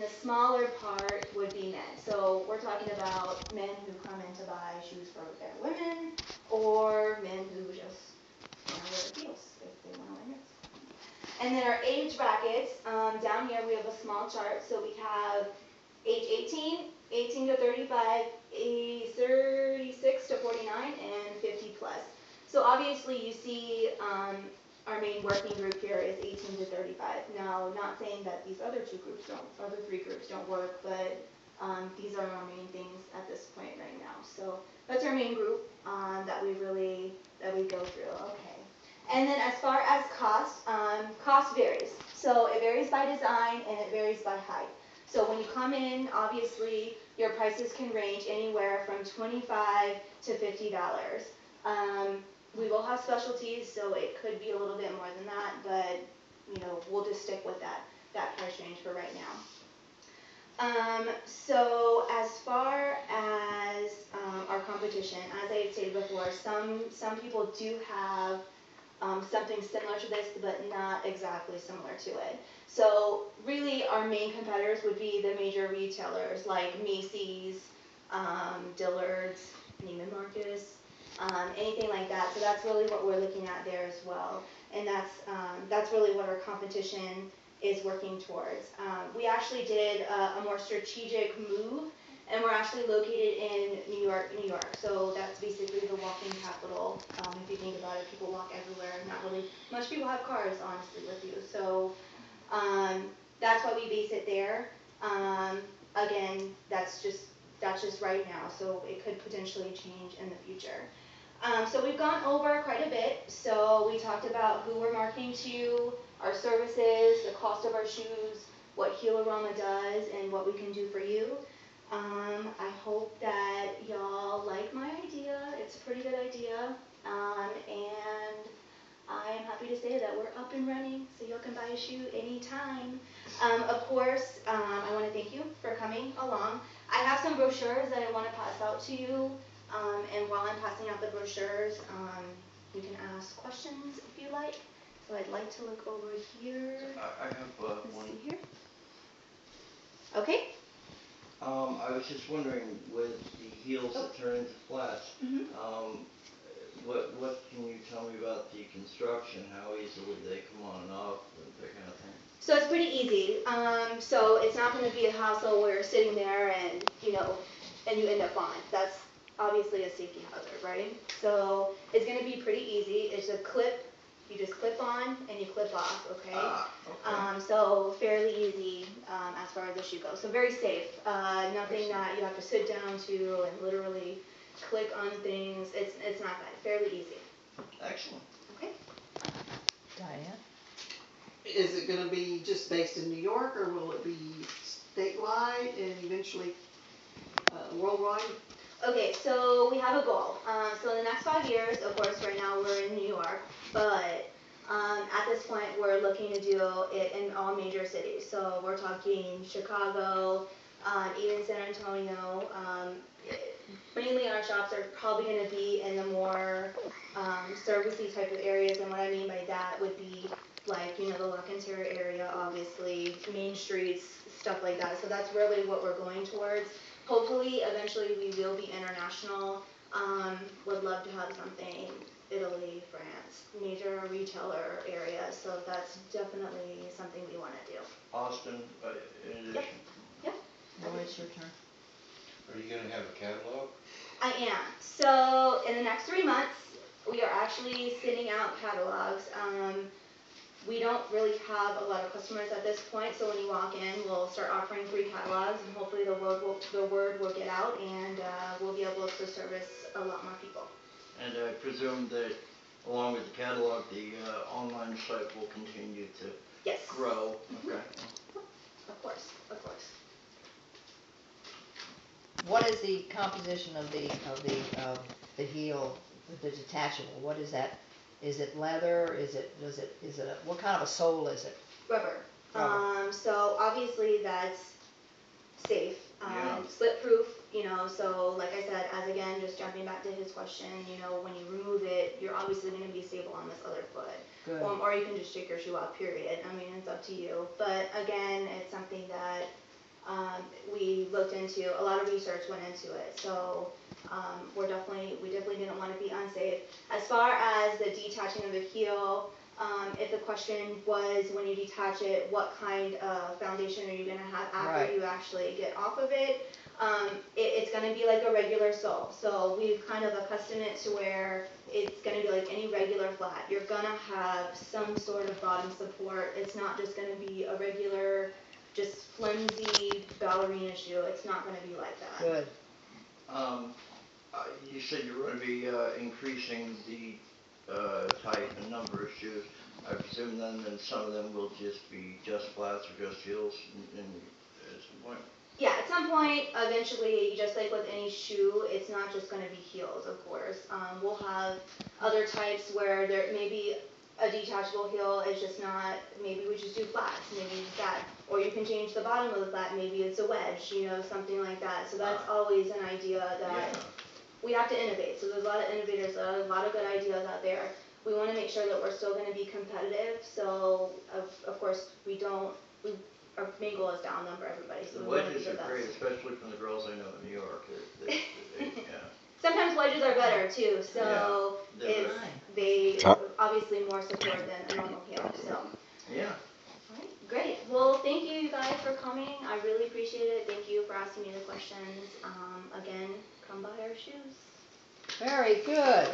the smaller part would be men. So we're talking about men who come in to buy shoes for their women, or men who just want to wear heels if they want to wear heels. And then our age brackets, down here we have a small chart. So we have age 18, 18 to 35, age 36 to 49, and 50 plus. So obviously you see our main working group here is 18 to 35. Now, not saying that these other three groups don't work, but these are our main things at this point right now. So that's our main group that we go through. Okay. And then as far as cost varies. So it varies by design and it varies by height. So when you come in, obviously your prices can range anywhere from $25 to $50. We will have specialties, so it could be a little bit more than that, but we'll just stick with that price range for right now. So as far as our competition, as I had stated before, some people do have something similar to this, but not exactly similar to it. So really our main competitors would be the major retailers like Macy's, Dillard's, Neiman Marcus, anything like that. So that's really what we're looking at there as well. And that's really what our competition is working towards. We actually did a more strategic move, and we're actually located in New York. So that's basically the walking capital. If you think about it, people walk everywhere. Not really much people have cars, honestly, with you. So that's why we base it there. Again, that's just right now. So it could potentially change in the future. So we've gone over quite a bit. So we talked about who we're marketing to, our services, the cost of our shoes, what Heal-A-Rama does, and what we can do for you. I hope that y'all like my idea. It's a pretty good idea. And I am happy to say that we're up and running, so y'all can buy a shoe anytime. Of course, I want to thank you for coming along. I have some brochures that I want to pass out to you. And while I'm passing out the brochures, you can ask questions if you like. So I'd like to look over here. I have one. See here. Okay. I was just wondering, with the heels that turn into flats, what can you tell me about the construction? How easily they come on and off, that kind of thing? So it's pretty easy. So it's not going to be a hassle where you're sitting there and you end up fine. That's obviously a safety hazard, right? So it's going to be pretty easy. It's a clip. You just clip on and you clip off, okay? Okay. So fairly easy as far as the shoe goes. So very safe. Nothing that you have to sit down to and literally click on things. It's not bad. Fairly easy. Excellent. Okay. Diane? Is it going to be just based in New York, or will it be statewide and eventually worldwide? Okay, so we have a goal. So in the next 5 years, of course, right now we're in New York, but at this point we're looking to do it in all major cities. So we're talking Chicago, even San Antonio. Mainly our shops are probably going to be in the more servicey type of areas, and what I mean by that would be like, the Lock Interior area, obviously, main streets, stuff like that. So that's really what we're going towards. Hopefully, eventually, we will be international. Would love to have something Italy, France, major retailer area. So that's definitely something we want to do. Austin, in addition. Yep. Roy, it's your turn. Are you going to have a catalog? I am. So in the next 3 months, we are actually sending out catalogs. We don't really have a lot of customers at this point, so when you walk in, we'll start offering free catalogs, and hopefully the word will get out, and we'll be able to service a lot more people. And I presume that along with the catalog, the online site will continue to grow. Mm-hmm. Okay. Of course. What is the composition of the heel, the detachable? What is that? Is it leather? What kind of a sole is it? Rubber. So obviously that's safe, Yeah. slip proof, so like I said, as again, just jumping back to his question, when you remove it, you're obviously going to be stable on this other foot. Good. Or you can just take your shoe off, period. I mean, it's up to you. But again, it's something that we looked into, a lot of research went into it, so we definitely didn't want to be unsafe. As far as the detaching of the heel, if the question was when you detach it, what kind of foundation are you going to have after Right. you actually get off of it? It's going to be like a regular sole. So we've kind of accustomed it to where it's going to be like any regular flat. You're going to have some sort of bottom support. It's not just going to be a regular, just flimsy ballerina shoe. It's not going to be like that. Good. You said you were going to be increasing the type and number of shoes. I presume then some of them will just be just flats or just heels at some point? Yeah, at some point, eventually, just like with any shoe, it's not just going to be heels, of course. We'll have other types where there may be a detachable heel, it's just not, maybe we just do flats, maybe it's that. Or you can change the bottom of the flat, maybe it's a wedge, something like that. So that's always an idea that we have to innovate. So there's a lot of innovators, a lot of good ideas out there. We want to make sure that we're still going to be competitive. So of course our main goal is to outnumber everybody. So The we want to be wedges the are best. great, especially from the girls I know in New York. Yeah. Sometimes wedges are better too. So Yeah, they obviously more support than a normal heel. So. Yeah. All right, great. Well, thank you guys for coming. I really appreciate it. Thank you for asking me the questions. Again, come buy our shoes. Very good.